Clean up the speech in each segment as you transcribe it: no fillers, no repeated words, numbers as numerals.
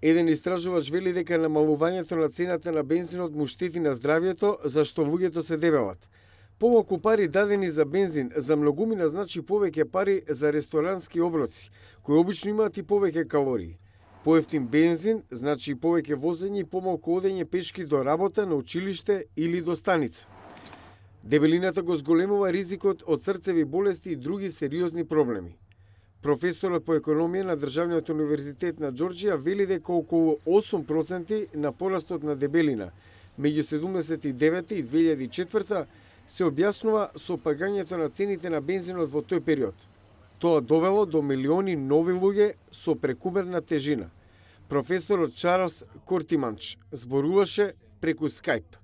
Еден истражувач вели дека намалувањето на цената на бензинот му штети на здравјето, зашто луѓето се дебелат. Помалку пари дадени за бензин за многумина значи повеќе пари за ресторански оброци, кои обично имаат и повеќе калории. Поевтин бензин значи повеќе возење и помалку одење пешки до работа, на училиште или до станица. Дебелината го зголемува ризикот од срцеви болести и други сериозни проблеми. Професорот по економија на Државниот универзитет на Џорџија вели дека околу 8% на порастот на дебелина меѓу 79 и 2004 се објаснува со пагањето на цените на бензинот во тој период. Тоа довело до милиони нови луѓе со прекумерна тежина. Професорот Чарлс Кортиманч зборуваше преку Skype.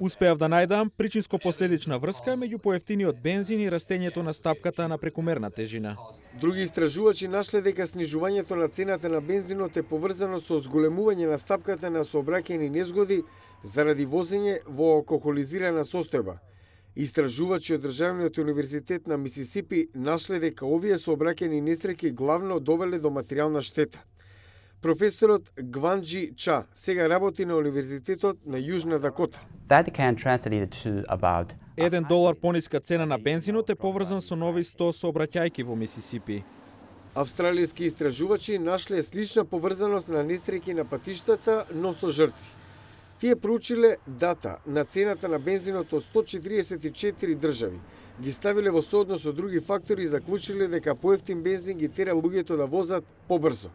Успеав да најдам причинско-последична врска меѓу поевтиниот бензин и растењето на стапката на прекумерна тежина. Други истражувачи нашле дека снижувањето на цената на бензинот е поврзано со зголемување на стапката на сообраќајни незгоди заради возење во алкохолизирана состојба. Истражувачи од Државниот универзитет на Мисисипи нашле дека овие сообраќајни несреќи главно довеле до материјална штета. Професорот Гванџи Ча сега работи на Универзитетот на Јужна Дакота. $1 пониска цена на бензинот е поврзан со нови 100 сообраќајки во Мисисипи. Австралијски истражувачи нашле слична поврзаност на несреќи на патиштата, но со жртви. Тие проучиле дата на цената на бензинот од 144 држави. Ги ставиле во сооднос со други фактори и заклучиле дека поевтин бензин ги тера луѓето да возат побрзо.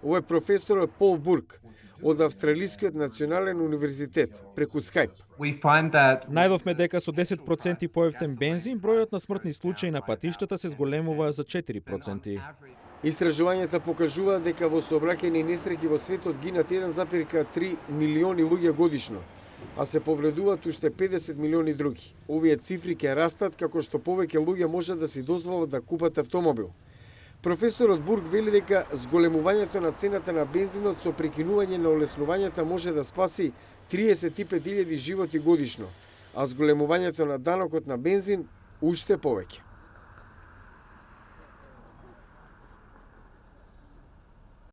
Ова е професорот Пол Бурк од Австралискиот национален универзитет преку Skype. Најдовме дека со 10% поевтен бензин бројот на смртни случаи на патиштата се зголемува за 4%. Истражувањата покажуваат дека во сообраќајни несреќи во светот гинат 1,3 милиони луѓе годишно, а се повредуваат уште 50 милиони други. Овие цифри ќе растат како што повеќе луѓе можат да си дозволат да купат автомобил. Професорот Бург вели дека зголемувањето на цената на бензинот со прекинување на олеснувањата може да спаси 35.000 животи годишно, а зголемувањето на данокот на бензин уште повеќе.